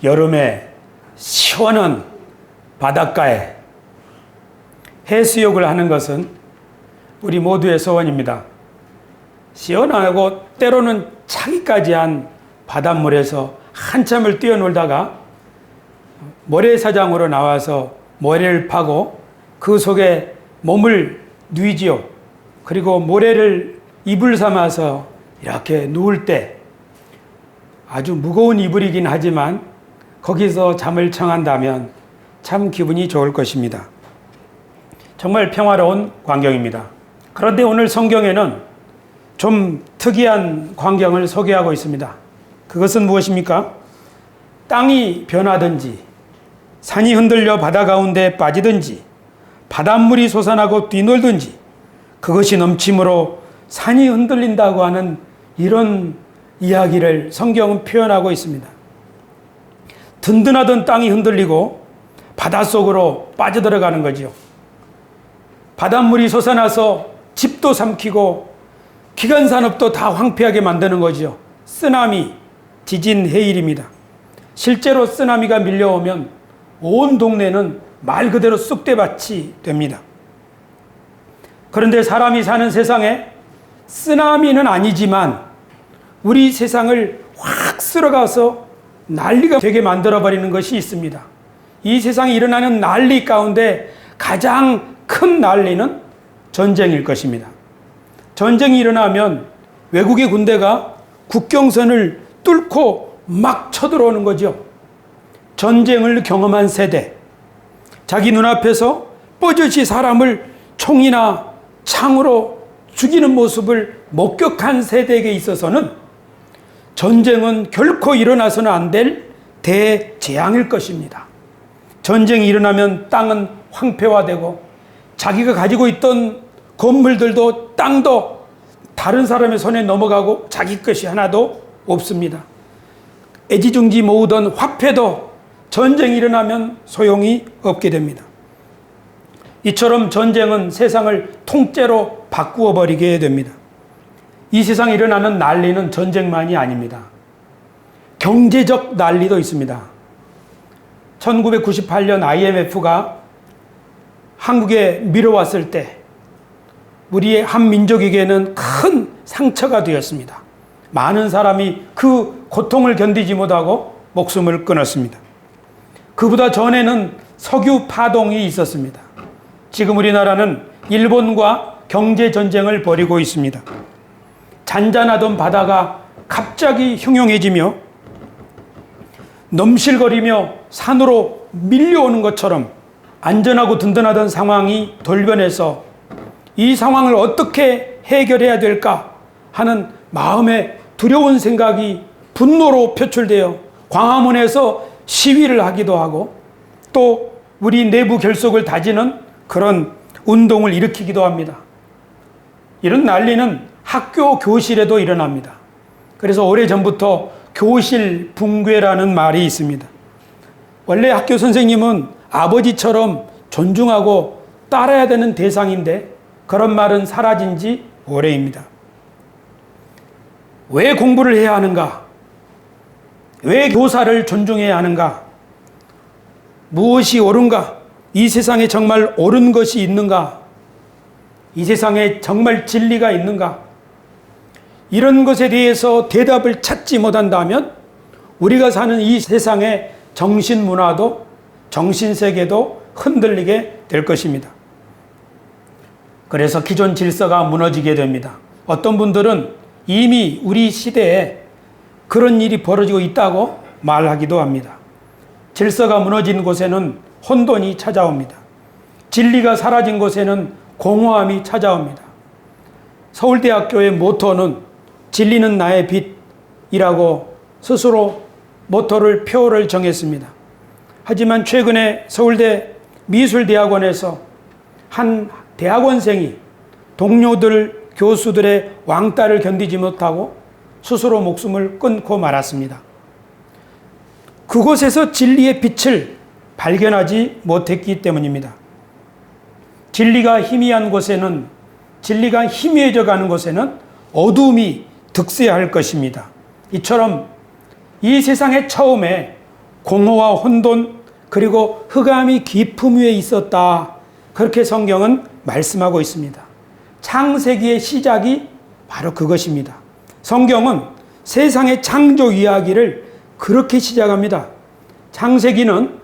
여름에 시원한 바닷가에 해수욕을 하는 것은 우리 모두의 소원입니다. 시원하고 때로는 차기까지 한 바닷물에서 한참을 뛰어놀다가 모래사장으로 나와서 모래를 파고 그 속에 몸을 뉘지요. 그리고 모래를 이불 삼아서 이렇게 누울 때 아주 무거운 이불이긴 하지만 거기서 잠을 청한다면 참 기분이 좋을 것입니다. 정말 평화로운 광경입니다. 그런데 오늘 성경에는 좀 특이한 광경을 소개하고 있습니다. 그것은 무엇입니까? 땅이 변하든지 산이 흔들려 바다 가운데 빠지든지 바닷물이 솟아나고 뛰놀든지 그것이 넘침으로 산이 흔들린다고 하는 이런 이야기를 성경은 표현하고 있습니다. 든든하던 땅이 흔들리고 바닷속으로 빠져들어가는 거지요. 바닷물이 솟아나서 집도 삼키고 기간산업도 다 황폐하게 만드는 거지요. 쓰나미, 지진, 해일입니다. 실제로 쓰나미가 밀려오면 온 동네는 말 그대로 쑥대밭이 됩니다. 그런데 사람이 사는 세상에 쓰나미는 아니지만 우리 세상을 확 쓸어가서 난리가 되게 만들어버리는 것이 있습니다. 이 세상에 일어나는 난리 가운데 가장 큰 난리는 전쟁일 것입니다. 전쟁이 일어나면 외국의 군대가 국경선을 뚫고 막 쳐들어오는 거죠. 전쟁을 경험한 세대, 자기 눈앞에서 뻐젓이 사람을 총이나 창으로 죽이는 모습을 목격한 세대에게 있어서는 전쟁은 결코 일어나서는 안 될 대재앙일 것입니다. 전쟁이 일어나면 땅은 황폐화되고 자기가 가지고 있던 건물들도 땅도 다른 사람의 손에 넘어가고 자기 것이 하나도 없습니다. 애지중지 모으던 화폐도 전쟁이 일어나면 소용이 없게 됩니다. 이처럼 전쟁은 세상을 통째로 바꾸어 버리게 됩니다. 이 세상에 일어나는 난리는 전쟁만이 아닙니다. 경제적 난리도 있습니다. 1998년 IMF가 한국에 밀어왔을 때 우리의 한 민족에게는 큰 상처가 되었습니다. 많은 사람이 그 고통을 견디지 못하고 목숨을 끊었습니다. 그보다 전에는 석유 파동이 있었습니다. 지금 우리나라는 일본과 경제 전쟁을 벌이고 있습니다. 잔잔하던 바다가 갑자기 흉흉해지며 넘실거리며 산으로 밀려오는 것처럼 안전하고 든든하던 상황이 돌변해서 이 상황을 어떻게 해결해야 될까 하는 마음에 두려운 생각이 분노로 표출되어 광화문에서 시위를 하기도 하고 또 우리 내부 결속을 다지는 그런 운동을 일으키기도 합니다. 이런 난리는 학교 교실에도 일어납니다. 그래서 오래전부터 교실 붕괴라는 말이 있습니다. 원래 학교 선생님은 아버지처럼 존중하고 따라야 되는 대상인데 그런 말은 사라진 지 오래입니다. 왜 공부를 해야 하는가? 왜 교사를 존중해야 하는가? 무엇이 옳은가? 이 세상에 정말 옳은 것이 있는가? 이 세상에 정말 진리가 있는가? 이런 것에 대해서 대답을 찾지 못한다면 우리가 사는 이 세상의 정신문화도 정신세계도 흔들리게 될 것입니다. 그래서 기존 질서가 무너지게 됩니다. 어떤 분들은 이미 우리 시대에 그런 일이 벌어지고 있다고 말하기도 합니다. 질서가 무너진 곳에는 혼돈이 찾아옵니다. 진리가 사라진 곳에는 공허함이 찾아옵니다. 서울대학교의 모토는 진리는 나의 빛이라고 스스로 모토를 표를 정했습니다. 하지만 최근에 서울대 미술대학원에서 한 대학원생이 동료들, 교수들의 왕따를 견디지 못하고 스스로 목숨을 끊고 말았습니다. 그곳에서 진리의 빛을 발견하지 못했기 때문입니다. 진리가 희미한 곳에는, 진리가 희미해져 가는 곳에는 어둠이 득세할 것입니다. 이처럼 이 세상에 처음에 공허와 혼돈 그리고 흑암이 깊음 위에 있었다. 그렇게 성경은 말씀하고 있습니다. 창세기의 시작이 바로 그것입니다. 성경은 세상의 창조 이야기를 그렇게 시작합니다. 창세기는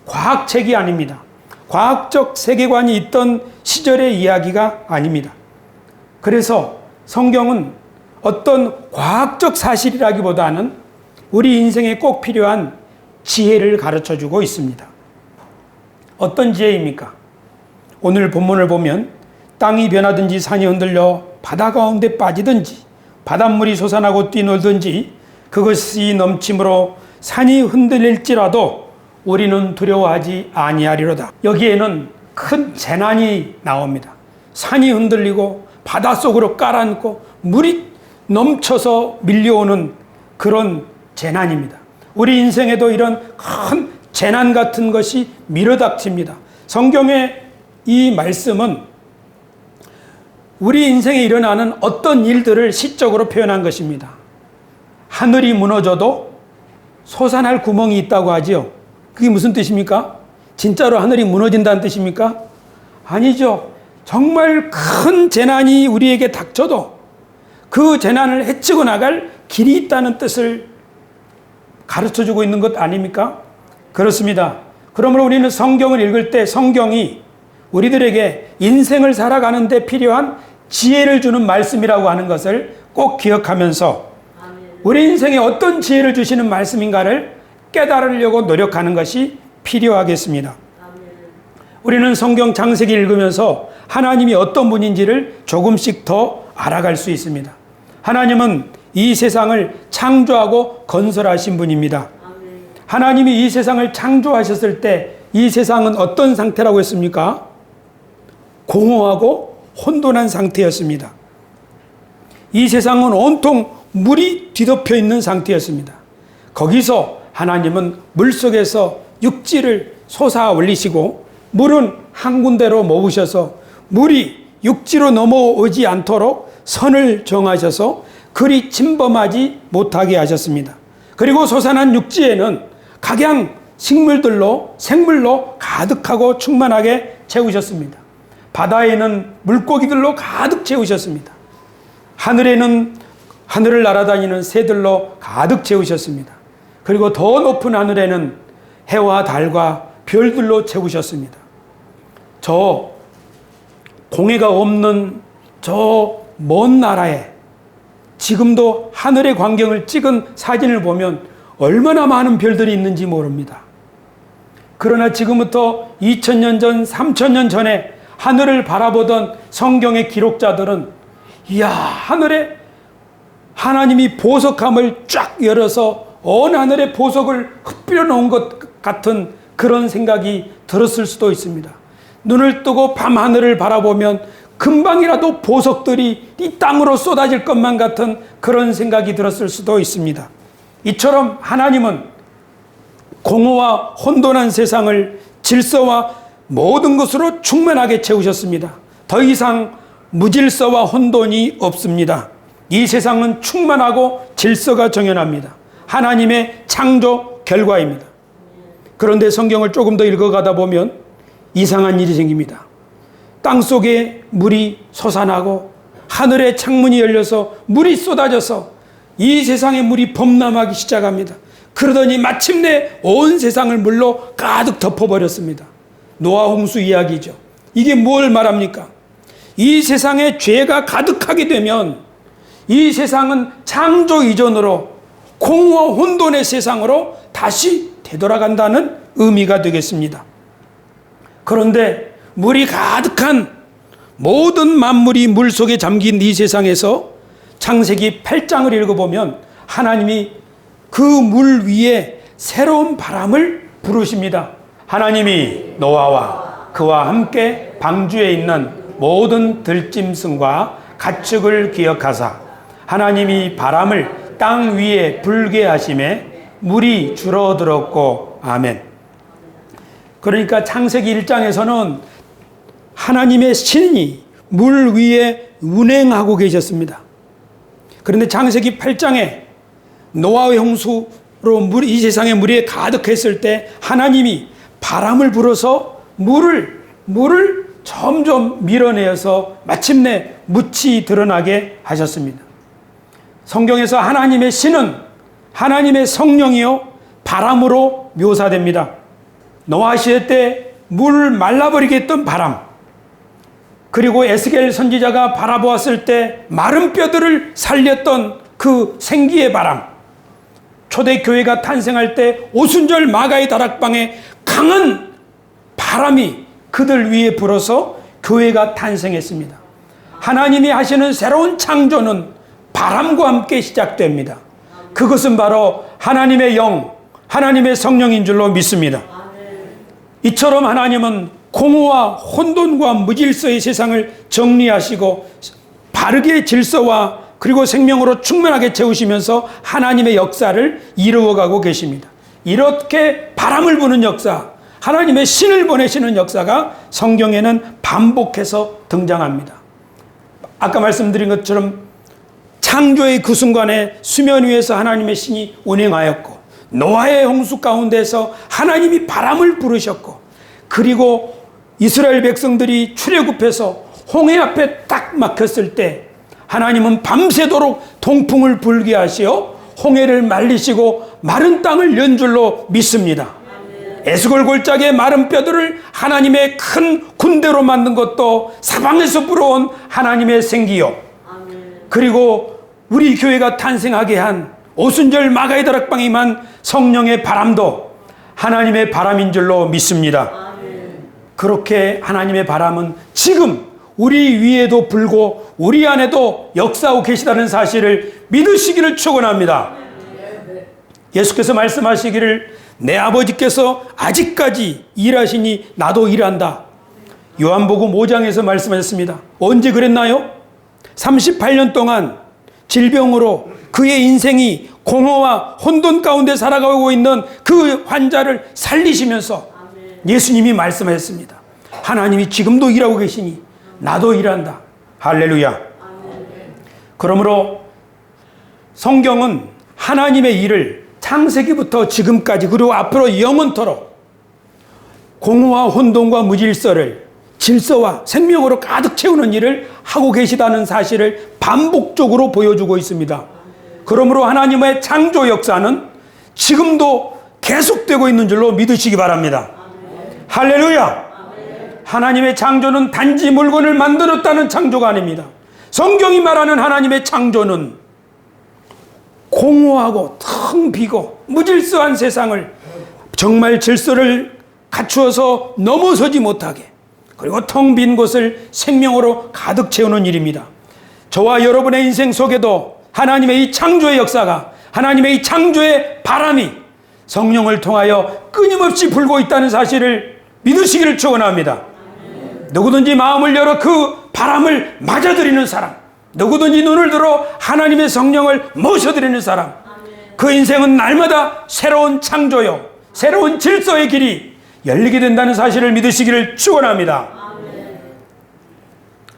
과학책이 아닙니다. 과학적 세계관이 있던 시절의 이야기가 아닙니다. 그래서 성경은 어떤 과학적 사실이라기보다는 우리 인생에 꼭 필요한 지혜를 가르쳐주고 있습니다. 어떤 지혜입니까? 오늘 본문을 보면 땅이 변하든지 산이 흔들려 바다 가운데 빠지든지 바닷물이 솟아나고 뛰놀든지 그것이 넘침으로 산이 흔들릴지라도 우리는 두려워하지 아니하리로다. 여기에는 큰 재난이 나옵니다. 산이 흔들리고 바닷속으로 깔아앉고 물이 넘쳐서 밀려오는 그런 재난입니다. 우리 인생에도 이런 큰 재난 같은 것이 밀어닥칩니다. 성경의 이 말씀은 우리 인생에 일어나는 어떤 일들을 시적으로 표현한 것입니다. 하늘이 무너져도 솟아날 구멍이 있다고 하지요. 그게 무슨 뜻입니까? 진짜로 하늘이 무너진다는 뜻입니까? 아니죠. 정말 큰 재난이 우리에게 닥쳐도 그 재난을 헤치고 나갈 길이 있다는 뜻을 가르쳐주고 있는 것 아닙니까? 그렇습니다. 그러므로 우리는 성경을 읽을 때 성경이 우리들에게 인생을 살아가는 데 필요한 지혜를 주는 말씀이라고 하는 것을 꼭 기억하면서 우리 인생에 어떤 지혜를 주시는 말씀인가를 깨달으려고 노력하는 것이 필요하겠습니다. 우리는 성경 창세기 읽으면서 하나님이 어떤 분인지를 조금씩 더 알아갈 수 있습니다. 하나님은 이 세상을 창조하고 건설하신 분입니다. 하나님이 이 세상을 창조하셨을 때 이 세상은 어떤 상태라고 했습니까? 공허하고 혼돈한 상태였습니다. 이 세상은 온통 물이 뒤덮여 있는 상태였습니다. 거기서 하나님은 물속에서 육지를 솟아 올리시고 물은 한 군데로 모으셔서 물이 육지로 넘어오지 않도록 선을 정하셔서 그리 침범하지 못하게 하셨습니다. 그리고 솟아난 육지에는 각양 식물들로 생물로 가득하고 충만하게 채우셨습니다. 바다에는 물고기들로 가득 채우셨습니다. 하늘에는 하늘을 날아다니는 새들로 가득 채우셨습니다. 그리고 더 높은 하늘에는 해와 달과 별들로 채우셨습니다. 저 공해가 없는 저 먼 나라에 지금도 하늘의 광경을 찍은 사진을 보면 얼마나 많은 별들이 있는지 모릅니다. 그러나 지금부터 2000년 전, 3000년 전에 하늘을 바라보던 성경의 기록자들은 이야, 하늘에 하나님이 보석함을 쫙 열어서 온 하늘의 보석을 흩뿌려 놓은 것 같은 그런 생각이 들었을 수도 있습니다. 눈을 뜨고 밤하늘을 바라보면 금방이라도 보석들이 이 땅으로 쏟아질 것만 같은 그런 생각이 들었을 수도 있습니다. 이처럼 하나님은 공허와 혼돈한 세상을 질서와 모든 것으로 충만하게 채우셨습니다. 더 이상 무질서와 혼돈이 없습니다. 이 세상은 충만하고 질서가 정연합니다. 하나님의 창조 결과입니다. 그런데 성경을 조금 더 읽어가다 보면 이상한 일이 생깁니다. 땅속에 물이 솟아나고 하늘의 창문이 열려서 물이 쏟아져서 이 세상의 물이 범람하기 시작합니다. 그러더니 마침내 온 세상을 물로 가득 덮어버렸습니다. 노아 홍수 이야기죠. 이게 뭘 말합니까? 이 세상에 죄가 가득하게 되면 이 세상은 창조 이전으로 공허와 혼돈의 세상으로 다시 되돌아간다는 의미가 되겠습니다. 그런데 물이 가득한 모든 만물이 물속에 잠긴 이 세상에서 창세기 8장을 읽어보면 하나님이 그 물 위에 새로운 바람을 부르십니다. 하나님이 노아와 그와 함께 방주에 있는 모든 들짐승과 가축을 기억하사 하나님이 바람을 땅 위에 불게 하심에 물이 줄어들었고 아멘. 그러니까 창세기 1장에서는 하나님의 신이 물 위에 운행하고 계셨습니다. 그런데 창세기 8장에 노아의 홍수 이 세상에 물이 가득했을 때 하나님이 바람을 불어서 물을 점점 밀어내어서 마침내 묻이 드러나게 하셨습니다. 성경에서 하나님의 신은 하나님의 성령이요 바람으로 묘사됩니다. 노아 시대 때 물을 말라버리게 했던 바람, 그리고 에스겔 선지자가 바라보았을 때 마른 뼈들을 살렸던 그 생기의 바람, 초대교회가 탄생할 때 오순절 마가의 다락방에 강한 바람이 그들 위에 불어서 교회가 탄생했습니다. 하나님이 하시는 새로운 창조는 바람과 함께 시작됩니다. 그것은 바로 하나님의 영, 하나님의 성령인 줄로 믿습니다. 이처럼 하나님은 공허와 혼돈과 무질서의 세상을 정리하시고 바르게 질서와 그리고 생명으로 충만하게 채우시면서 하나님의 역사를 이루어가고 계십니다. 이렇게 바람을 부는 역사, 하나님의 신을 보내시는 역사가 성경에는 반복해서 등장합니다. 아까 말씀드린 것처럼 창조의 그 순간에 수면 위에서 하나님의 신이 운행하였고, 노아의 홍수 가운데서 하나님이 바람을 부르셨고, 그리고 이스라엘 백성들이 출애굽해서 홍해 앞에 딱 막혔을 때 하나님은 밤새도록 동풍을 불게 하시어 홍해를 말리시고 마른 땅을 연 줄로 믿습니다. 에스골 골짜기의 마른 뼈들을 하나님의 큰 군대로 만든 것도 사방에서 불어온 하나님의 생기요, 그리고 우리 교회가 탄생하게 한 오순절 마가의 다락방에 임한 성령의 바람도 하나님의 바람인 줄로 믿습니다. 그렇게 하나님의 바람은 지금 우리 위에도 불고 우리 안에도 역사하고 계시다는 사실을 믿으시기를 축원합니다. 예수께서 말씀하시기를 내 아버지께서 아직까지 일하시니 나도 일한다. 요한복음 5장에서 말씀하셨습니다. 언제 그랬나요? 38년 동안 질병으로 그의 인생이 공허와 혼돈 가운데 살아가고 있는 그 환자를 살리시면서 예수님이 말씀하셨습니다. 하나님이 지금도 일하고 계시니 나도 일한다. 할렐루야. 그러므로 성경은 하나님의 일을 창세기부터 지금까지 그리고 앞으로 영원토록 공허와 혼돈과 무질서를 질서와 생명으로 가득 채우는 일을 하고 계시다는 사실을 반복적으로 보여주고 있습니다. 그러므로 하나님의 창조 역사는 지금도 계속되고 있는 줄로 믿으시기 바랍니다. 할렐루야. 하나님의 창조는 단지 물건을 만들었다는 창조가 아닙니다. 성경이 말하는 하나님의 창조는 공허하고 텅 비고 무질서한 세상을 정말 질서를 갖추어서 넘어서지 못하게, 그리고 텅 빈 곳을 생명으로 가득 채우는 일입니다. 저와 여러분의 인생 속에도 하나님의 이 창조의 역사가, 하나님의 이 창조의 바람이 성령을 통하여 끊임없이 불고 있다는 사실을 믿으시기를 축원합니다. 누구든지 마음을 열어 그 바람을 맞아들이는 사람, 누구든지 눈을 들어 하나님의 성령을 모셔드리는 사람, 그 인생은 날마다 새로운 창조요, 새로운 질서의 길이 열리게 된다는 사실을 믿으시기를 축원합니다.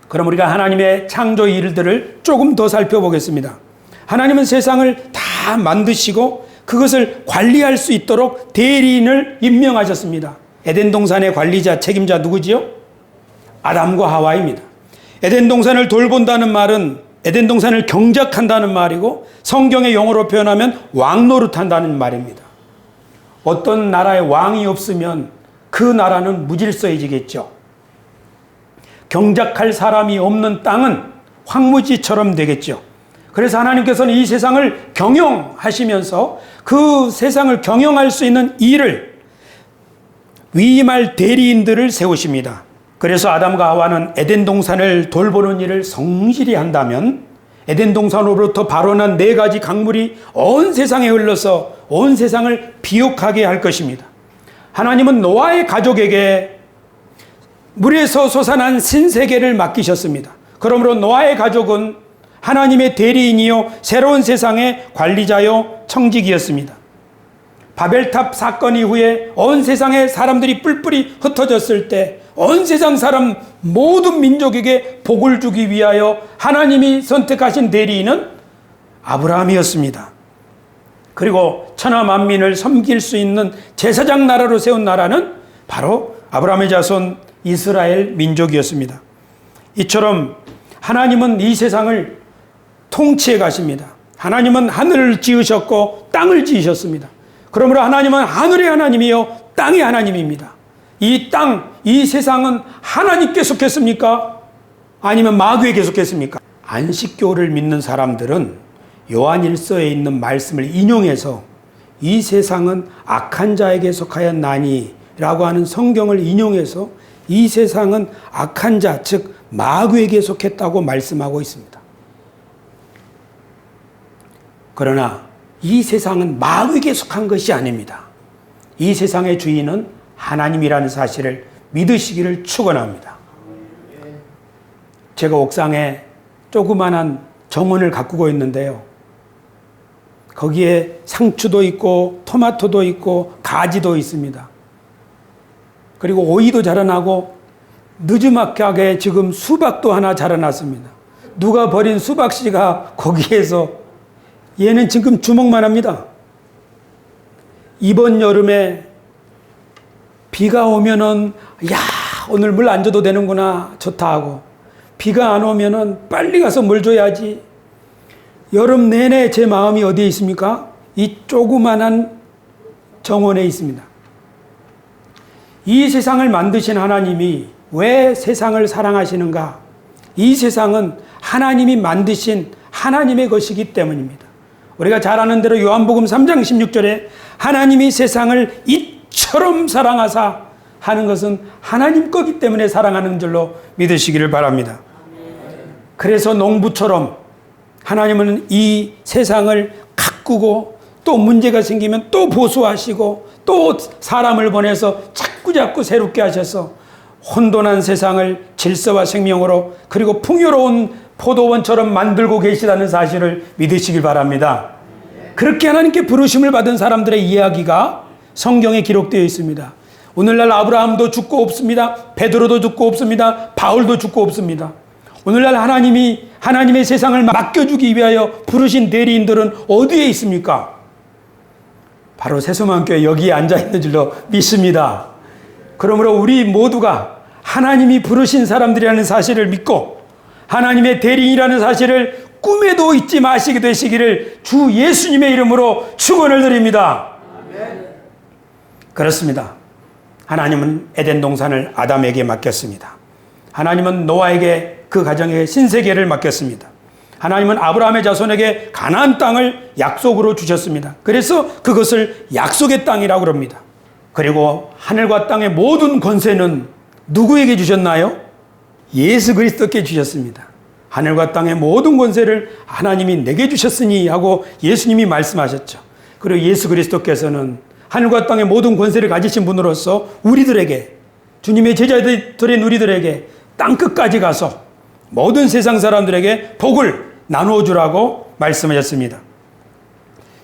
그럼 우리가 하나님의 창조 일들을 조금 더 살펴보겠습니다. 하나님은 세상을 다 만드시고 그것을 관리할 수 있도록 대리인을 임명하셨습니다. 에덴 동산의 관리자, 책임자 누구지요? 아담과 하와입니다. 에덴 동산을 돌본다는 말은 에덴 동산을 경작한다는 말이고, 성경의 용어로 표현하면 왕노릇한다는 말입니다. 어떤 나라에 왕이 없으면 그 나라는 무질서해지겠죠. 경작할 사람이 없는 땅은 황무지처럼 되겠죠. 그래서 하나님께서는 이 세상을 경영하시면서 그 세상을 경영할 수 있는 일을 위임할 대리인들을 세우십니다. 그래서 아담과 하와는 에덴 동산을 돌보는 일을 성실히 한다면 에덴 동산으로부터 발원한 4가지 강물이 온 세상에 흘러서 온 세상을 비옥하게 할 것입니다. 하나님은 노아의 가족에게 물에서 솟아난 신세계를 맡기셨습니다. 그러므로 노아의 가족은 하나님의 대리인이요 새로운 세상의 관리자요 청직이었습니다. 바벨탑 사건 이후에 온 세상의 사람들이 뿔뿔이 흩어졌을 때 온 세상 사람 모든 민족에게 복을 주기 위하여 하나님이 선택하신 대리인은 아브라함이었습니다. 그리고 천하 만민을 섬길 수 있는 제사장 나라로 세운 나라는 바로 아브라함의 자손 이스라엘 민족이었습니다. 이처럼 하나님은 이 세상을 통치해 가십니다. 하나님은 하늘을 지으셨고 땅을 지으셨습니다. 그러므로 하나님은 하늘의 하나님이요 땅의 하나님입니다. 이 땅, 이 세상은 하나님께 속했습니까? 아니면 마귀에게 속했습니까? 안식교를 믿는 사람들은 요한일서에 있는 말씀을 인용해서 이 세상은 악한 자에게 속하였나니 라고 하는 성경을 인용해서 이 세상은 악한 자, 즉 마귀에게 속했다고 말씀하고 있습니다. 그러나 이 세상은 마귀에게 속한 것이 아닙니다. 이 세상의 주인은 하나님이라는 사실을 믿으시기를 축원합니다. 제가 옥상에 조그만한 정원을 가꾸고 있는데요. 거기에 상추도 있고 토마토도 있고 가지도 있습니다. 그리고 오이도 자라나고 느지막하게 지금 수박도 하나 자라났습니다. 누가 버린 수박씨가 거기에서 얘는 지금 주먹만 합니다. 이번 여름에 비가 오면은 야 오늘 물 안 줘도 되는구나 좋다 하고, 비가 안 오면은 빨리 가서 물 줘야지. 여름 내내 제 마음이 어디에 있습니까? 이 조그만한 정원에 있습니다. 이 세상을 만드신 하나님이 왜 세상을 사랑하시는가? 이 세상은 하나님이 만드신 하나님의 것이기 때문입니다. 우리가 잘 아는 대로 요한복음 3장 16절에 하나님이 세상을 이처럼 사랑하사 하는 것은 하나님 거기 때문에 사랑하는 줄로 믿으시기를 바랍니다. 그래서 농부처럼 하나님은 이 세상을 가꾸고 또 문제가 생기면 또 보수하시고 또 사람을 보내서 자꾸자꾸 새롭게 하셔서 혼돈한 세상을 질서와 생명으로 그리고 풍요로운 포도원처럼 만들고 계시다는 사실을 믿으시길 바랍니다. 그렇게 하나님께 부르심을 받은 사람들의 이야기가 성경에 기록되어 있습니다. 오늘날 아브라함도 죽고 없습니다. 베드로도 죽고 없습니다. 바울도 죽고 없습니다. 오늘날 하나님이 하나님의 세상을 맡겨주기 위하여 부르신 대리인들은 어디에 있습니까? 바로 새소망교회 여기에 앉아있는 줄로 믿습니다. 그러므로 우리 모두가 하나님이 부르신 사람들이라는 사실을 믿고 하나님의 대리인이라는 사실을 꿈에도 잊지 마시게 되시기를 주 예수님의 이름으로 축원을 드립니다. 그렇습니다. 하나님은 에덴 동산을 아담에게 맡겼습니다. 하나님은 노아에게 그 가정에 신세계를 맡겼습니다. 하나님은 아브라함의 자손에게 가나안 땅을 약속으로 주셨습니다. 그래서 그것을 약속의 땅이라고 합니다. 그리고 하늘과 땅의 모든 권세는 누구에게 주셨나요? 예수 그리스도께 주셨습니다. 하늘과 땅의 모든 권세를 하나님이 내게 주셨으니 하고 예수님이 말씀하셨죠. 그리고 예수 그리스도께서는 하늘과 땅의 모든 권세를 가지신 분으로서 우리들에게, 주님의 제자들인 우리들에게 땅끝까지 가서 모든 세상 사람들에게 복을 나누어 주라고 말씀하셨습니다.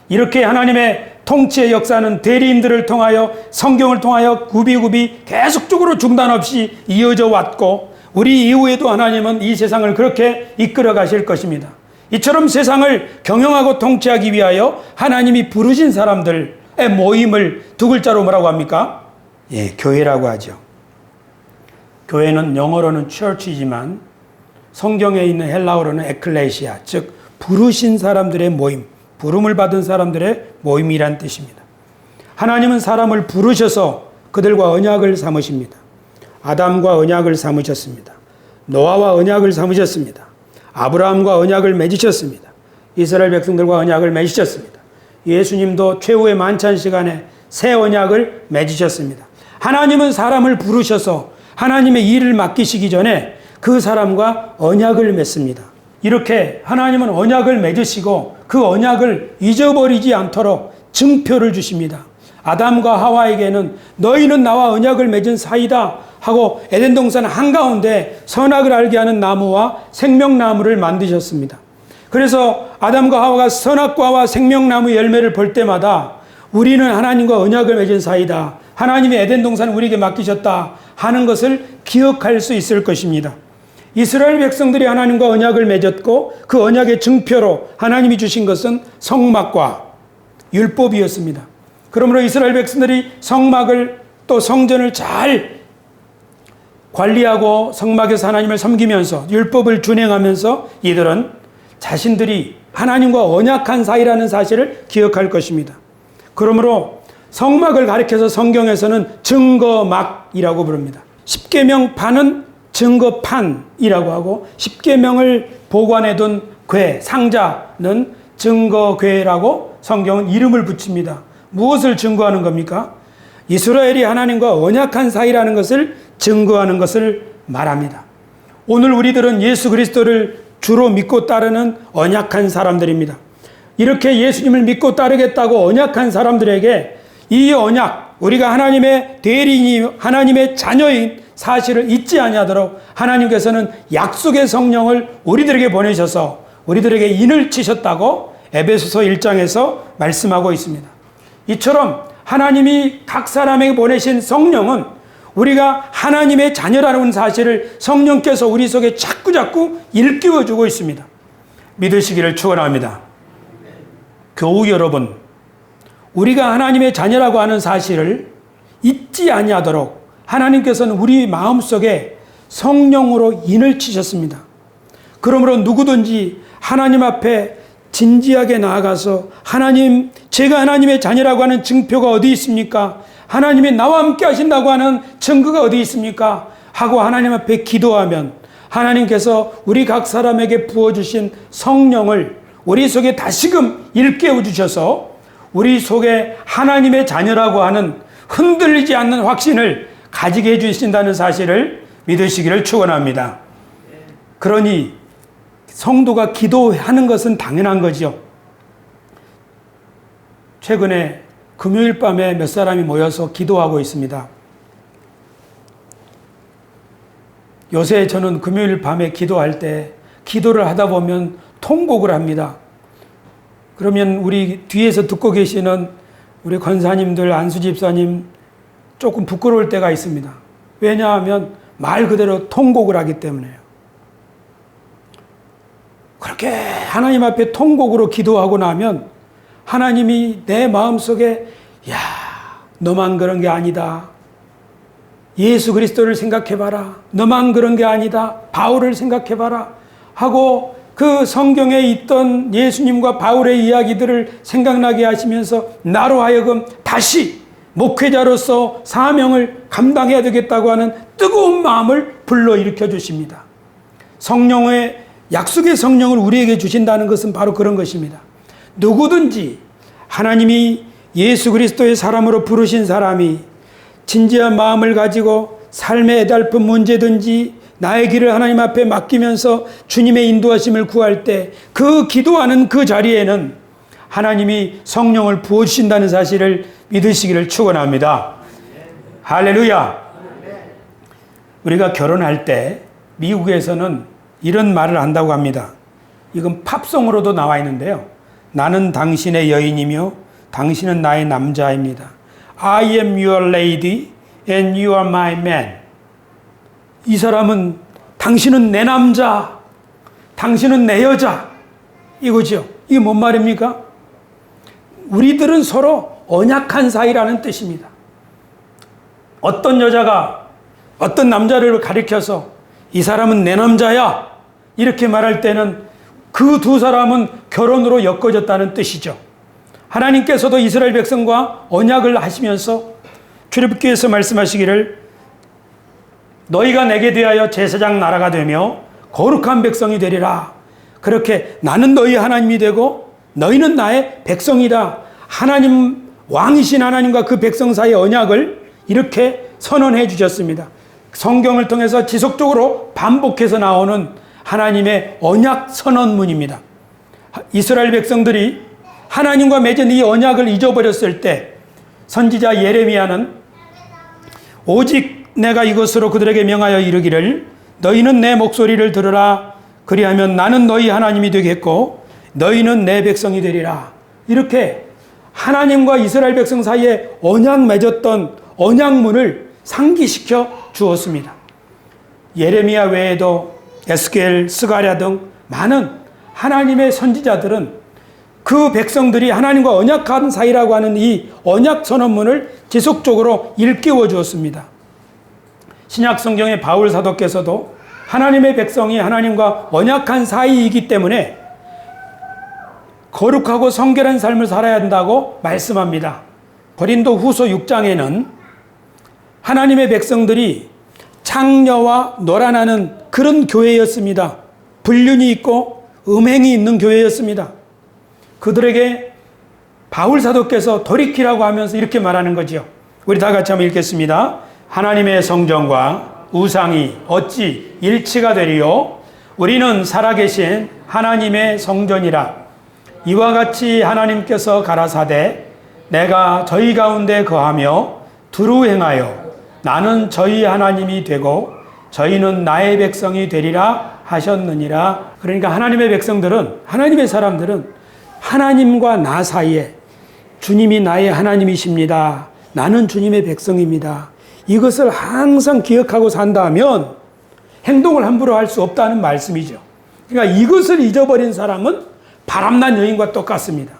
이렇게 하나님의 통치의 역사는 대리인들을 통하여 성경을 통하여 구비구비 계속적으로 중단 없이 이어져 왔고 우리 이후에도 하나님은 이 세상을 그렇게 이끌어 가실 것입니다. 이처럼 세상을 경영하고 통치하기 위하여 하나님이 부르신 사람들의 모임을 두 글자로 뭐라고 합니까? 예, 교회라고 하죠. 교회는 영어로는 church이지만 성경에 있는 헬라어로는 에클레시아, 즉 부르신 사람들의 모임, 부름을 받은 사람들의 모임이란 뜻입니다. 하나님은 사람을 부르셔서 그들과 언약을 삼으십니다. 아담과 언약을 삼으셨습니다. 노아와 언약을 삼으셨습니다. 아브라함과 언약을 맺으셨습니다. 이스라엘 백성들과 언약을 맺으셨습니다. 예수님도 최후의 만찬 시간에 새 언약을 맺으셨습니다. 하나님은 사람을 부르셔서 하나님의 일을 맡기시기 전에 그 사람과 언약을 맺습니다. 이렇게 하나님은 언약을 맺으시고 그 언약을 잊어버리지 않도록 증표를 주십니다. 아담과 하와에게는 너희는 나와 언약을 맺은 사이다 하고 에덴 동산 한가운데 선악을 알게 하는 나무와 생명나무를 만드셨습니다. 그래서 아담과 하와가 선악과와 생명나무 열매를 볼 때마다 우리는 하나님과 언약을 맺은 사이다, 하나님의 에덴 동산을 우리에게 맡기셨다 하는 것을 기억할 수 있을 것입니다. 이스라엘 백성들이 하나님과 언약을 맺었고 그 언약의 증표로 하나님이 주신 것은 성막과 율법이었습니다. 그러므로 이스라엘 백성들이 성막을 또 성전을 잘 관리하고 성막에서 하나님을 섬기면서 율법을 준행하면서 이들은 자신들이 하나님과 언약한 사이라는 사실을 기억할 것입니다. 그러므로 성막을 가리켜서 성경에서는 증거막이라고 부릅니다. 십계명판은 증거판이라고 하고 십계명을 보관해둔 궤, 상자는 증거궤라고 성경은 이름을 붙입니다. 무엇을 증거하는 겁니까? 이스라엘이 하나님과 언약한 사이라는 것을 증거하는 것을 말합니다. 오늘 우리들은 예수 그리스도를 주로 믿고 따르는 언약한 사람들입니다. 이렇게 예수님을 믿고 따르겠다고 언약한 사람들에게 이 언약, 우리가 하나님의 대리인이 하나님의 자녀인 사실을 잊지 아니하도록 하나님께서는 약속의 성령을 우리들에게 보내셔서 우리들에게 인을 치셨다고 에베소서 1장에서 말씀하고 있습니다. 이처럼 하나님이 각 사람에게 보내신 성령은 우리가 하나님의 자녀라는 사실을 성령께서 우리 속에 자꾸자꾸 일깨워주고 있습니다. 믿으시기를 축원합니다. 교우 여러분, 우리가 하나님의 자녀라고 하는 사실을 잊지 아니하도록 하나님께서는 우리 마음속에 성령으로 인을 치셨습니다. 그러므로 누구든지 하나님 앞에 진지하게 나아가서 하나님, 제가 하나님의 자녀라고 하는 증표가 어디 있습니까? 하나님이 나와 함께 하신다고 하는 증거가 어디 있습니까? 하고 하나님 앞에 기도하면 하나님께서 우리 각 사람에게 부어주신 성령을 우리 속에 다시금 일깨워 주셔서 우리 속에 하나님의 자녀라고 하는 흔들리지 않는 확신을 가지게 해주신다는 사실을 믿으시기를 축원합니다. 그러니 성도가 기도하는 것은 당연한 거죠. 최근에 금요일 밤에 몇 사람이 모여서 기도하고 있습니다. 요새 저는 금요일 밤에 기도할 때 기도를 하다 보면 통곡을 합니다. 그러면 우리 뒤에서 듣고 계시는 우리 권사님들, 안수 집사님 조금 부끄러울 때가 있습니다. 왜냐하면 말 그대로 통곡을 하기 때문에요. 그렇게 하나님 앞에 통곡으로 기도하고 나면 하나님이 내 마음속에 야, 너만 그런 게 아니다. 예수 그리스도를 생각해봐라. 너만 그런 게 아니다. 바울을 생각해봐라. 하고 그 성경에 있던 예수님과 바울의 이야기들을 생각나게 하시면서 나로 하여금 다시 목회자로서 사명을 감당해야 되겠다고 하는 뜨거운 마음을 불러일으켜 주십니다. 성령의 약속의 성령을 우리에게 주신다는 것은 바로 그런 것입니다. 누구든지 하나님이 예수 그리스도의 사람으로 부르신 사람이 진지한 마음을 가지고 삶의 애달픈 문제든지 나의 길을 하나님 앞에 맡기면서 주님의 인도하심을 구할 때 그 기도하는 그 자리에는 하나님이 성령을 부어주신다는 사실을 믿으시기를 축원합니다. 할렐루야. 우리가 결혼할 때 미국에서는 이런 말을 한다고 합니다. 이건 팝송으로도 나와 있는데요. 나는 당신의 여인이며 당신은 나의 남자입니다. I am your lady and you are my man. 이 사람은 당신은 내 남자, 당신은 내 여자 이거죠. 이게 뭔 말입니까? 우리들은 서로 언약한 사이라는 뜻입니다. 어떤 여자가 어떤 남자를 가리켜서 이 사람은 내 남자야 이렇게 말할 때는 그 두 사람은 결혼으로 엮어졌다는 뜻이죠. 하나님께서도 이스라엘 백성과 언약을 하시면서 출애굽기에서 말씀하시기를 너희가 내게 대하여 제사장 나라가 되며 거룩한 백성이 되리라. 그렇게 나는 너희 하나님이 되고 너희는 나의 백성이다. 하나님 왕이신 하나님과 그 백성 사이의 언약을 이렇게 선언해 주셨습니다. 성경을 통해서 지속적으로 반복해서 나오는 하나님의 언약 선언문입니다. 이스라엘 백성들이 하나님과 맺은 이 언약을 잊어버렸을 때 선지자 예레미야는 오직 내가 이것으로 그들에게 명하여 이르기를 너희는 내 목소리를 들으라. 그리하면 나는 너희 하나님이 되겠고 너희는 내 백성이 되리라. 이렇게 하나님과 이스라엘 백성 사이에 언약 맺었던 언약문을 상기시켜 주었습니다. 예레미야 외에도 에스겔, 스가랴 등 많은 하나님의 선지자들은 그 백성들이 하나님과 언약한 사이라고 하는 이 언약 선언문을 지속적으로 일깨워 주었습니다. 신약 성경의 바울 사도께서도 하나님의 백성이 하나님과 언약한 사이이기 때문에 거룩하고 성결한 삶을 살아야 한다고 말씀합니다. 고린도 후서 6장에는 하나님의 백성들이 창녀와 노란하는 그런 교회였습니다. 불륜이 있고 음행이 있는 교회였습니다. 그들에게 바울 사도께서 돌이키라고 하면서 이렇게 말하는 거죠. 우리 다 같이 한번 읽겠습니다. 하나님의 성전과 우상이 어찌 일치가 되리요? 우리는 살아계신 하나님의 성전이라. 이와 같이 하나님께서 가라사대 내가 저희 가운데 거하며 두루 행하여 나는 저희 하나님이 되고 저희는 나의 백성이 되리라 하셨느니라. 그러니까 하나님의 백성들은, 하나님의 사람들은 하나님과 나 사이에 주님이 나의 하나님이십니다. 나는 주님의 백성입니다. 이것을 항상 기억하고 산다면 행동을 함부로 할 수 없다는 말씀이죠. 그러니까 이것을 잊어버린 사람은 바람난 여인과 똑같습니다.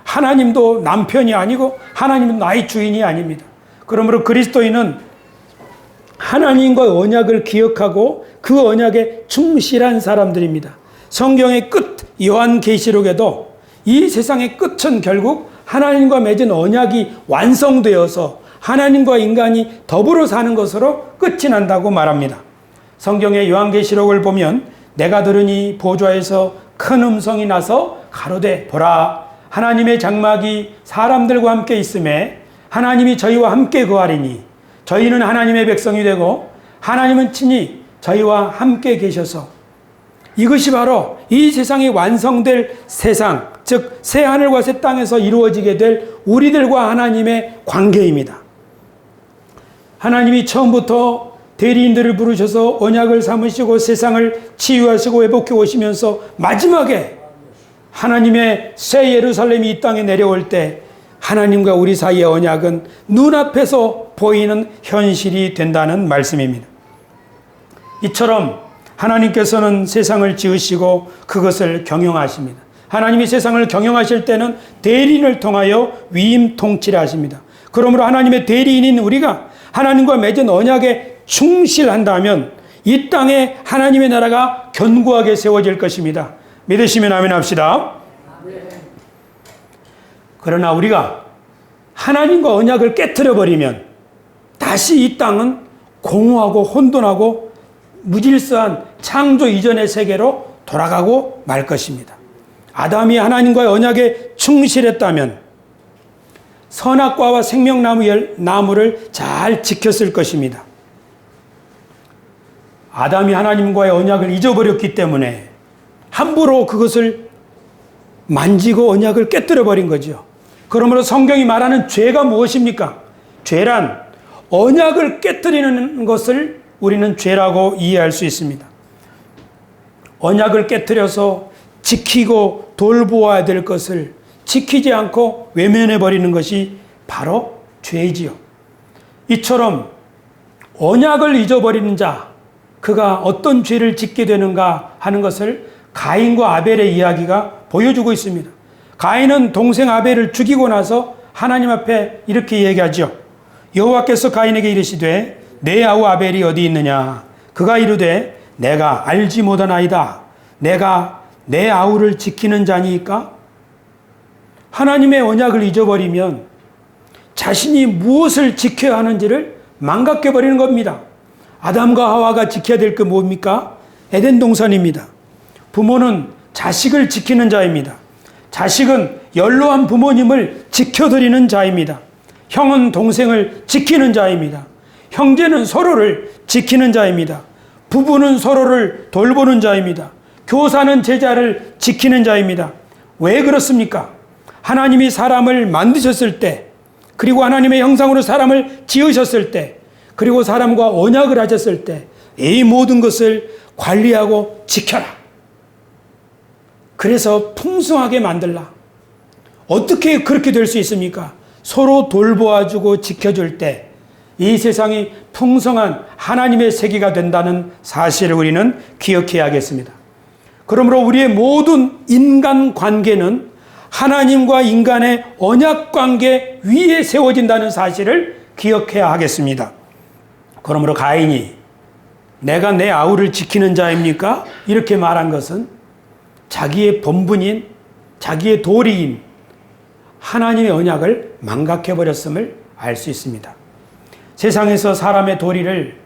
하나님도 남편이 아니고 하나님은 나의 주인이 아닙니다. 그러므로 그리스도인은 하나님과 언약을 기억하고 그 언약에 충실한 사람들입니다. 성경의 끝 요한계시록에도 이 세상의 끝은 결국 하나님과 맺은 언약이 완성되어서 하나님과 인간이 더불어 사는 것으로 끝이 난다고 말합니다. 성경의 요한계시록을 보면 내가 들으니 보좌에서 큰 음성이 나서 가로되 보라 하나님의 장막이 사람들과 함께 있음에 하나님이 저희와 함께 거하리니 저희는 하나님의 백성이 되고 하나님은 친히 저희와 함께 계셔서 이것이 바로 이 세상이 완성될 세상, 즉 새 하늘과 새 땅에서 이루어지게 될 우리들과 하나님의 관계입니다. 하나님이 처음부터 대리인들을 부르셔서 언약을 삼으시고 세상을 치유하시고 회복해 오시면서 마지막에 하나님의 새 예루살렘이 이 땅에 내려올 때 하나님과 우리 사이의 언약은 눈앞에서 보이는 현실이 된다는 말씀입니다. 이처럼 하나님께서는 세상을 지으시고 그것을 경영하십니다. 하나님이 세상을 경영하실 때는 대리인을 통하여 위임 통치를 하십니다. 그러므로 하나님의 대리인인 우리가 하나님과 맺은 언약에 충실한다면 이 땅에 하나님의 나라가 견고하게 세워질 것입니다. 믿으시면 아멘 합시다. 그러나 우리가 하나님과 언약을 깨트려 버리면 다시 이 땅은 공허하고 혼돈하고 무질서한 창조 이전의 세계로 돌아가고 말 것입니다. 아담이 하나님과의 언약에 충실했다면 선악과와 생명나무를 잘 지켰을 것입니다. 아담이 하나님과의 언약을 잊어버렸기 때문에 함부로 그것을 만지고 언약을 깨뜨려 버린 거죠. 그러므로 성경이 말하는 죄가 무엇입니까? 죄란 언약을 깨뜨리는 것을 우리는 죄라고 이해할 수 있습니다. 언약을 깨뜨려서 지키고 돌보아야 될 것을 지키지 않고 외면해 버리는 것이 바로 죄이지요. 이처럼 언약을 잊어버리는 자, 그가 어떤 죄를 짓게 되는가 하는 것을 가인과 아벨의 이야기가 보여주고 있습니다. 가인은 동생 아벨을 죽이고 나서 하나님 앞에 이렇게 얘기하죠. 여호와께서 가인에게 이르시되 내 아우 아벨이 어디 있느냐? 그가 이르되 내가 알지 못하나이다. 내가 내 아우를 지키는 자니까? 하나님의 언약을 잊어버리면 자신이 무엇을 지켜야 하는지를 망각해버리는 겁니다. 아담과 하와가 지켜야 될 게 뭡니까? 에덴 동산입니다. 부모는 자식을 지키는 자입니다. 자식은 연로한 부모님을 지켜드리는 자입니다. 형은 동생을 지키는 자입니다. 형제는 서로를 지키는 자입니다. 부부는 서로를 돌보는 자입니다. 교사는 제자를 지키는 자입니다. 왜 그렇습니까? 하나님이 사람을 만드셨을 때, 그리고 하나님의 형상으로 사람을 지으셨을 때, 그리고 사람과 언약을 하셨을 때 이 모든 것을 관리하고 지켜라. 그래서 풍성하게 만들라. 어떻게 그렇게 될 수 있습니까? 서로 돌보아주고 지켜줄 때 이 세상이 풍성한 하나님의 세계가 된다는 사실을 우리는 기억해야겠습니다. 그러므로 우리의 모든 인간 관계는 하나님과 인간의 언약 관계 위에 세워진다는 사실을 기억해야 하겠습니다. 그러므로 가인이 내가 내 아우를 지키는 자입니까? 이렇게 말한 것은 자기의 본분인, 자기의 도리인 하나님의 언약을 망각해버렸음을 알 수 있습니다. 세상에서 사람의 도리를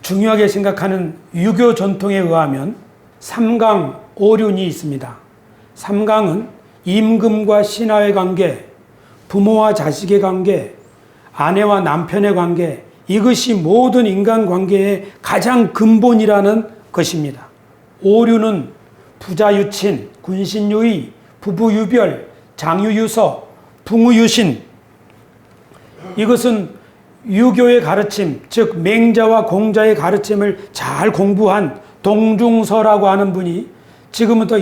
중요하게 생각하는 유교 전통에 의하면 삼강 오륜이 있습니다. 삼강은 임금과 신하의 관계, 부모와 자식의 관계, 아내와 남편의 관계, 이것이 모든 인간관계의 가장 근본이라는 것입니다. 오륜은 부자유친, 군신유의, 부부유별, 장유유서, 붕우유신, 이것은 유교의 가르침, 즉 맹자와 공자의 가르침을 잘 공부한 동중서라고 하는 분이 지금부터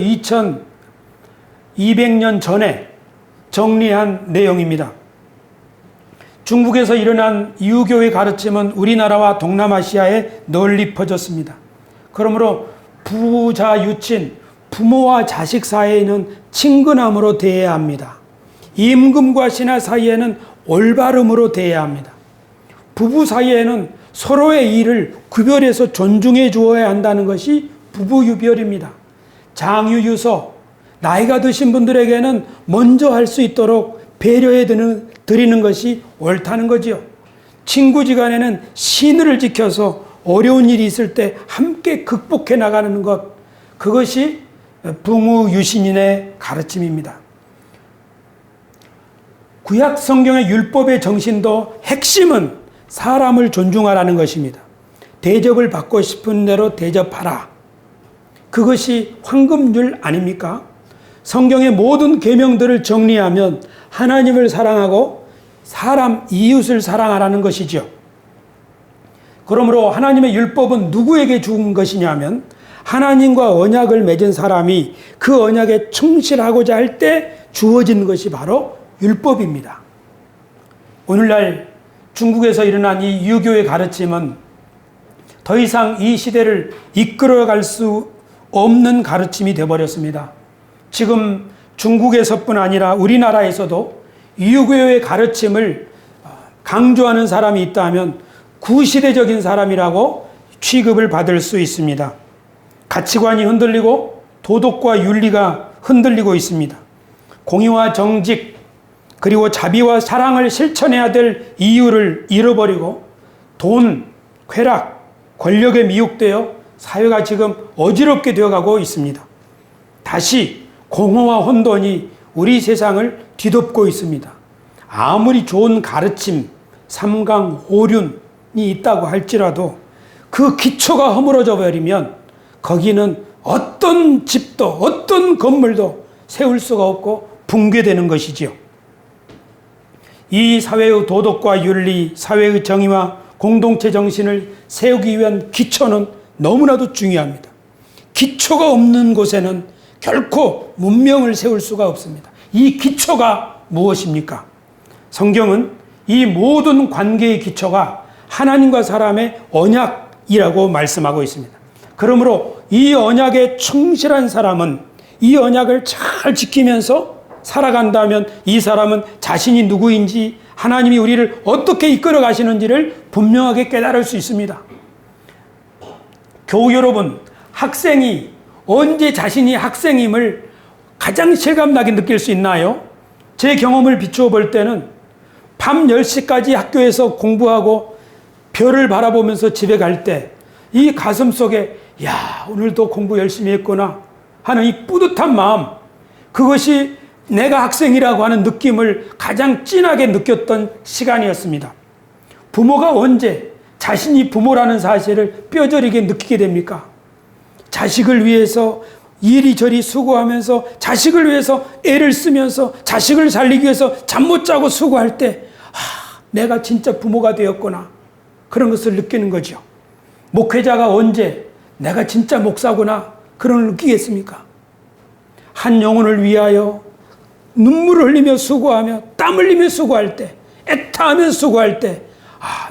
2200년 전에 정리한 내용입니다. 중국에서 일어난 유교의 가르침은 우리나라와 동남아시아에 널리 퍼졌습니다. 그러므로 부자유친, 부모와 자식 사이에는 친근함으로 대해야 합니다. 임금과 신하 사이에는 올바름으로 대해야 합니다. 부부 사이에는 서로의 일을 구별해서 존중해 주어야 한다는 것이 부부유별입니다. 장유유서, 나이가 드신 분들에게는 먼저 할 수 있도록 배려해 드리는 것이 옳다는 거지요. 친구지간에는 신의를 지켜서 어려운 일이 있을 때 함께 극복해 나가는 것, 그것이 붕우유신인의 가르침입니다. 구약 성경의 율법의 정신도 핵심은 사람을 존중하라는 것입니다. 대접을 받고 싶은 대로 대접하라. 그것이 황금률 아닙니까? 성경의 모든 계명들을 정리하면 하나님을 사랑하고 사람 이웃을 사랑하라는 것이죠. 그러므로 하나님의 율법은 누구에게 준 것이냐면 하나님과 언약을 맺은 사람이 그 언약에 충실하고자 할 때 주어진 것이 바로 율법입니다. 오늘날 중국에서 일어난 이 유교의 가르침은 더 이상 이 시대를 이끌어갈 수 없는 가르침이 되어버렸습니다. 지금 중국에서뿐 아니라 우리나라에서도 유교의 가르침을 강조하는 사람이 있다면 구시대적인 사람이라고 취급을 받을 수 있습니다. 가치관이 흔들리고 도덕과 윤리가 흔들리고 있습니다. 공의와 정직, 그리고 자비와 사랑을 실천해야 될 이유를 잃어버리고 돈, 쾌락, 권력에 미혹되어 사회가 지금 어지럽게 되어가고 있습니다. 다시 공허와 혼돈이 우리 세상을 뒤덮고 있습니다. 아무리 좋은 가르침, 삼강 오륜이 있다고 할지라도 그 기초가 허물어져 버리면 거기는 어떤 집도 어떤 건물도 세울 수가 없고 붕괴되는 것이지요. 이 사회의 도덕과 윤리, 사회의 정의와 공동체 정신을 세우기 위한 기초는 너무나도 중요합니다. 기초가 없는 곳에는 결코 문명을 세울 수가 없습니다. 이 기초가 무엇입니까? 성경은 이 모든 관계의 기초가 하나님과 사람의 언약이라고 말씀하고 있습니다. 그러므로 이 언약에 충실한 사람은 이 언약을 잘 지키면서 살아간다면 이 사람은 자신이 누구인지 하나님이 우리를 어떻게 이끌어 가시는지를 분명하게 깨달을 수 있습니다. 교우 여러분, 학생이 언제 자신이 학생임을 가장 실감나게 느낄 수 있나요? 제 경험을 비추어 볼 때는 밤 10시까지 학교에서 공부하고 별을 바라보면서 집에 갈 때 이 가슴 속에 야, 오늘도 공부 열심히 했구나 하는 이 뿌듯한 마음, 그것이 내가 학생이라고 하는 느낌을 가장 진하게 느꼈던 시간이었습니다. 부모가 언제 자신이 부모라는 사실을 뼈저리게 느끼게 됩니까? 자식을 위해서 이리저리 수고하면서 자식을 위해서 애를 쓰면서 자식을 살리기 위해서 잠 못 자고 수고할 때 내가 진짜 부모가 되었구나, 그런 것을 느끼는 거죠. 목회자가 언제 내가 진짜 목사구나 그런 걸 느끼겠습니까? 한 영혼을 위하여 눈물을 흘리며 수고하며 땀 흘리며 수고할 때, 애타하며 수고할 때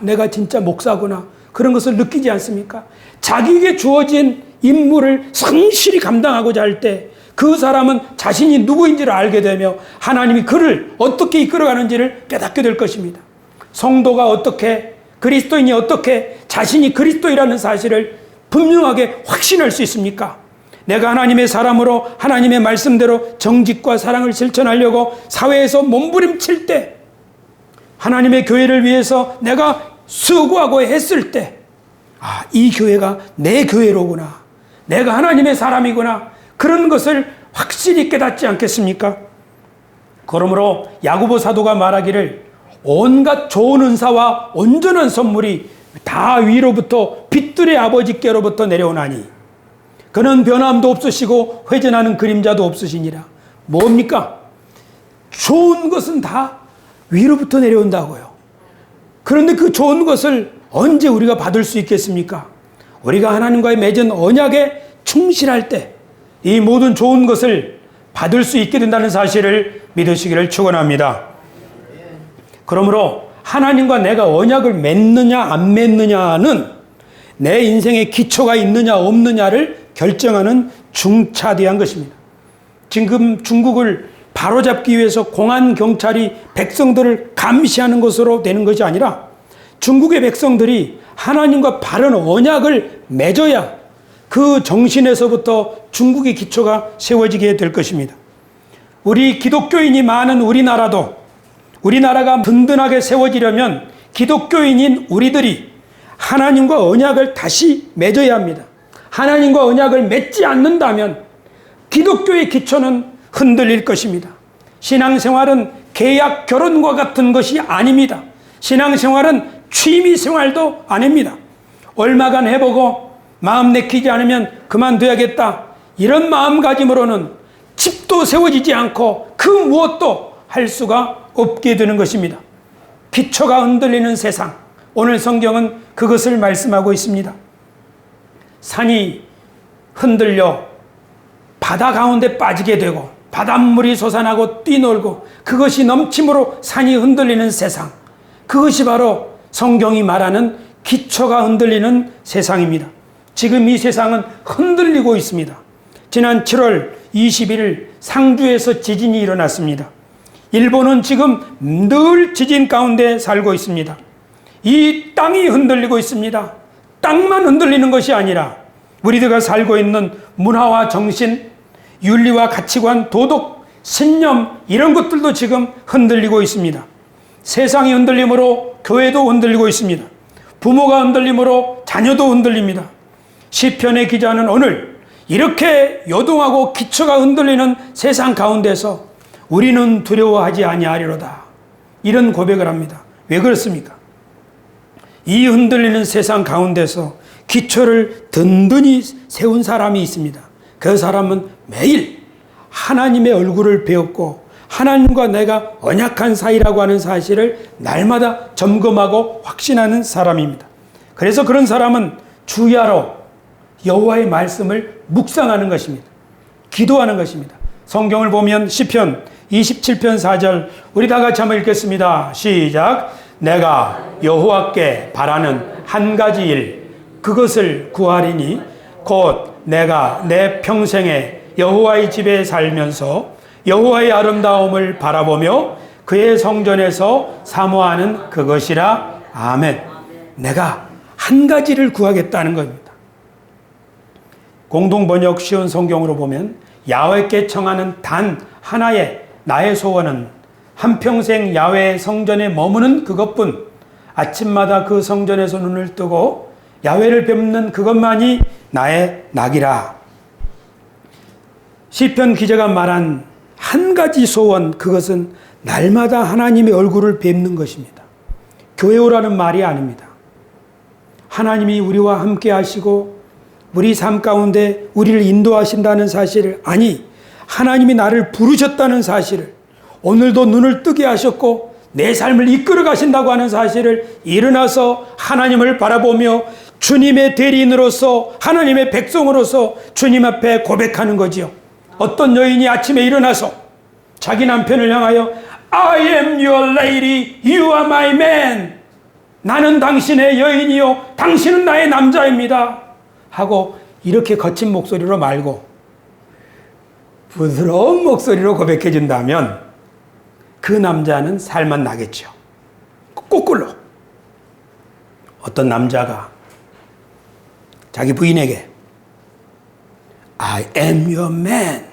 내가 진짜 목사구나 그런 것을 느끼지 않습니까? 자기에게 주어진 임무를 성실히 감당하고자 할 때 그 사람은 자신이 누구인지를 알게 되며 하나님이 그를 어떻게 이끌어가는지를 깨닫게 될 것입니다. 성도가 어떻게, 그리스도인이 어떻게 자신이 그리스도이라는 사실을 분명하게 확신할 수 있습니까? 내가 하나님의 사람으로 하나님의 말씀대로 정직과 사랑을 실천하려고 사회에서 몸부림칠 때, 하나님의 교회를 위해서 내가 수고하고 했을 때, 아, 이 교회가 내 교회로구나, 내가 하나님의 사람이구나, 그런 것을 확실히 깨닫지 않겠습니까? 그러므로 야고보 사도가 말하기를 온갖 좋은 은사와 온전한 선물이 다 위로부터 빛들의 아버지께로부터 내려오나니 그는 변함도 없으시고 회전하는 그림자도 없으시니라. 뭡니까? 좋은 것은 다 위로부터 내려온다고요. 그런데 그 좋은 것을 언제 우리가 받을 수 있겠습니까? 우리가 하나님과의 맺은 언약에 충실할 때 이 모든 좋은 것을 받을 수 있게 된다는 사실을 믿으시기를 축원합니다. 그러므로 하나님과 내가 언약을 맺느냐 안 맺느냐는 내 인생에 기초가 있느냐 없느냐를 결정하는 중차대한 것입니다. 지금 중국을 바로잡기 위해서 공안 경찰이 백성들을 감시하는 것으로 되는 것이 아니라 중국의 백성들이 하나님과 바른 언약을 맺어야 그 정신에서부터 중국의 기초가 세워지게 될 것입니다. 우리 기독교인이 많은 우리나라도, 우리나라가 든든하게 세워지려면 기독교인인 우리들이 하나님과 언약을 다시 맺어야 합니다. 하나님과 언약을 맺지 않는다면 기독교의 기초는 흔들릴 것입니다. 신앙생활은 계약 결혼과 같은 것이 아닙니다. 신앙생활은 취미생활도 아닙니다. 얼마간 해보고 마음 내키지 않으면 그만둬야겠다, 이런 마음가짐으로는 집도 세워지지 않고 그 무엇도 할 수가 없게 되는 것입니다. 기초가 흔들리는 세상, 오늘 성경은 그것을 말씀하고 있습니다. 산이 흔들려 바다 가운데 빠지게 되고 바닷물이 솟아나고 뛰놀고 그것이 넘침으로 산이 흔들리는 세상, 그것이 바로 성경이 말하는 기초가 흔들리는 세상입니다. 지금 이 세상은 흔들리고 있습니다. 지난 7월 21일 상주에서 지진이 일어났습니다. 일본은 지금 늘 지진 가운데 살고 있습니다. 이 땅이 흔들리고 있습니다. 땅만 흔들리는 것이 아니라 우리들가 살고 있는 문화와 정신, 윤리와 가치관, 도덕, 신념, 이런 것들도 지금 흔들리고 있습니다. 세상이 흔들림으로 교회도 흔들리고 있습니다. 부모가 흔들림으로 자녀도 흔들립니다. 시편의 기자는 오늘 이렇게 요동하고 기초가 흔들리는 세상 가운데서 우리는 두려워하지 아니하리로다, 이런 고백을 합니다. 왜 그렇습니까? 이 흔들리는 세상 가운데서 기초를 든든히 세운 사람이 있습니다. 그 사람은 매일 하나님의 얼굴을 배웠고 하나님과 내가 언약한 사이라고 하는 사실을 날마다 점검하고 확신하는 사람입니다. 그래서 그런 사람은 주야로 여호와의 말씀을 묵상하는 것입니다. 기도하는 것입니다. 성경을 보면 시편 27편 4절 우리 다 같이 한번 읽겠습니다. 시작. 내가 여호와께 바라는 한 가지 일, 그것을 구하리니 곧 내가 내 평생에 여호와의 집에 살면서 여호와의 아름다움을 바라보며 그의 성전에서 사모하는 그것이라. 아멘. 내가 한 가지를 구하겠다는 겁니다. 공동번역 쉬운 성경으로 보면 야훼께 청하는 단 하나의 나의 소원은 한평생 야훼 성전에 머무는 그것뿐, 아침마다 그 성전에서 눈을 뜨고 야훼를 뵙는 그것만이 나의 낙이라. 시편 기자가 말한 한 가지 소원, 그것은 날마다 하나님의 얼굴을 뵙는 것입니다. 교회 오라는 말이 아닙니다. 하나님이 우리와 함께 하시고 우리 삶 가운데 우리를 인도하신다는 사실을, 아니 하나님이 나를 부르셨다는 사실을, 오늘도 눈을 뜨게 하셨고 내 삶을 이끌어 가신다고 하는 사실을 일어나서 하나님을 바라보며 주님의 대리인으로서 하나님의 백성으로서 주님 앞에 고백하는 거지요. 어떤 여인이 아침에 일어나서 자기 남편을 향하여 I am your lady, you are my man, 나는 당신의 여인이요 당신은 나의 남자입니다 하고 이렇게 거친 목소리로 말고 부드러운 목소리로 고백해 준다면 그 남자는 살만 나겠죠. 거꾸로 어떤 남자가 자기 부인에게 I am your man,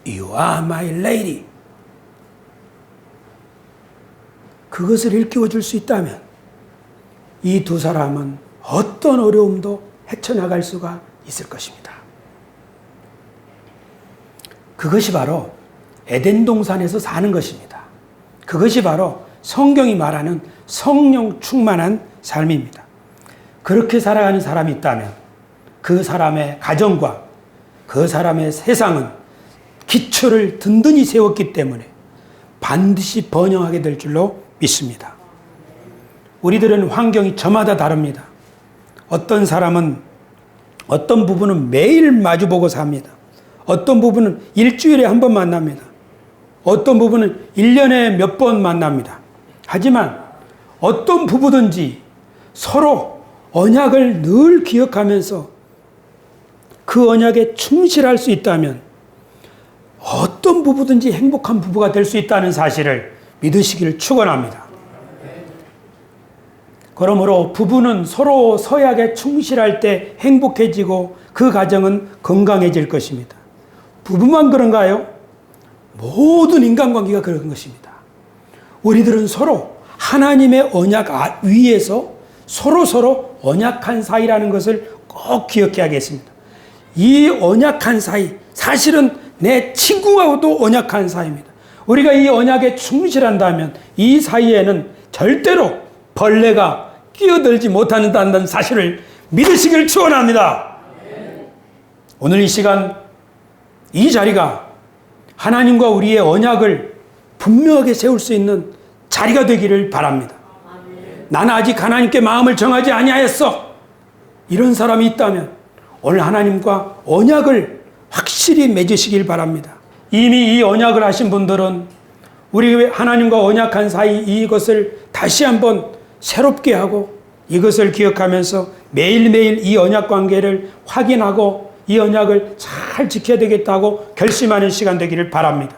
you are my lady, 그것을 일깨워 줄 수 있다면 이 두 사람은 어떤 어려움도 헤쳐나갈 수가 있을 것입니다. 그것이 바로 에덴 동산에서 사는 것입니다. 그것이 바로 성경이 말하는 성령 충만한 삶입니다. 그렇게 살아가는 사람이 있다면 그 사람의 가정과 그 사람의 세상은 기초를 든든히 세웠기 때문에 반드시 번영하게 될 줄로 믿습니다. 우리들은 환경이 저마다 다릅니다. 어떤 사람은 어떤 부분은 매일 마주보고 삽니다. 어떤 부분은 일주일에 한 번 만납니다. 어떤 부분은 1년에 몇 번 만납니다. 하지만 어떤 부부든지 서로 언약을 늘 기억하면서 그 언약에 충실할 수 있다면 어떤 부부든지 행복한 부부가 될 수 있다는 사실을 믿으시기를 축원합니다. 그러므로 부부는 서로 서약에 충실할 때 행복해지고 그 가정은 건강해질 것입니다. 부부만 그런가요? 모든 인간관계가 그런 것입니다. 우리들은 서로 하나님의 언약 위에서 서로 언약한 사이라는 것을 꼭 기억해야겠습니다. 이 언약한 사이, 사실은 내 친구하고도 언약한 사이입니다. 우리가 이 언약에 충실한다면 이 사이에는 절대로 벌레가 끼어들지 못한다는 사실을 믿으시길 축원합니다. 오늘 이 시간 이 자리가 하나님과 우리의 언약을 분명하게 세울 수 있는 자리가 되기를 바랍니다. 나는 아직 하나님께 마음을 정하지 아니하였어. 이런 사람이 있다면 오늘 하나님과 언약을 확실히 맺으시길 바랍니다. 이미 이 언약을 하신 분들은 우리 하나님과 언약한 사이 이것을 다시 한번 새롭게 하고 이것을 기억하면서 매일매일 이 언약 관계를 확인하고 이 언약을 잘 지켜야 되겠다고 결심하는 시간 되기를 바랍니다.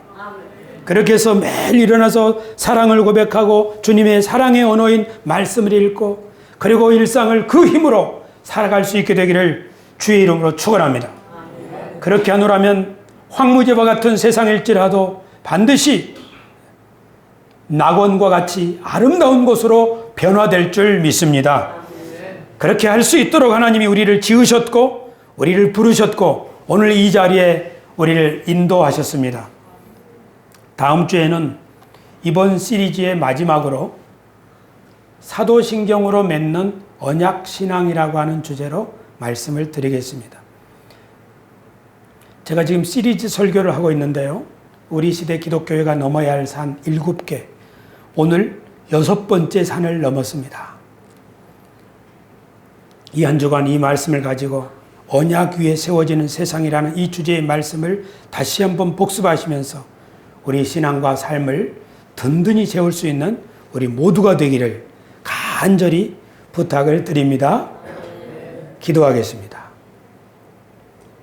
그렇게 해서 매일 일어나서 사랑을 고백하고 주님의 사랑의 언어인 말씀을 읽고 그리고 일상을 그 힘으로 살아갈 수 있게 되기를 주의 이름으로 축원합니다. 그렇게 하노라면 황무지와 같은 세상일지라도 반드시 낙원과 같이 아름다운 곳으로 변화될 줄 믿습니다. 그렇게 할 수 있도록 하나님이 우리를 지으셨고 우리를 부르셨고 오늘 이 자리에 우리를 인도하셨습니다. 다음 주에는 이번 시리즈의 마지막으로 사도신경으로 맺는 언약신앙이라고 하는 주제로 말씀을 드리겠습니다. 제가 지금 시리즈 설교를 하고 있는데요. 우리 시대 기독교회가 넘어야 할 산 7개, 오늘 6번째 산을 넘었습니다. 이 한 주간 이 말씀을 가지고 언약 위에 세워지는 세상이라는 이 주제의 말씀을 다시 한번 복습하시면서 우리 신앙과 삶을 든든히 세울 수 있는 우리 모두가 되기를 간절히 부탁을 드립니다. 기도하겠습니다.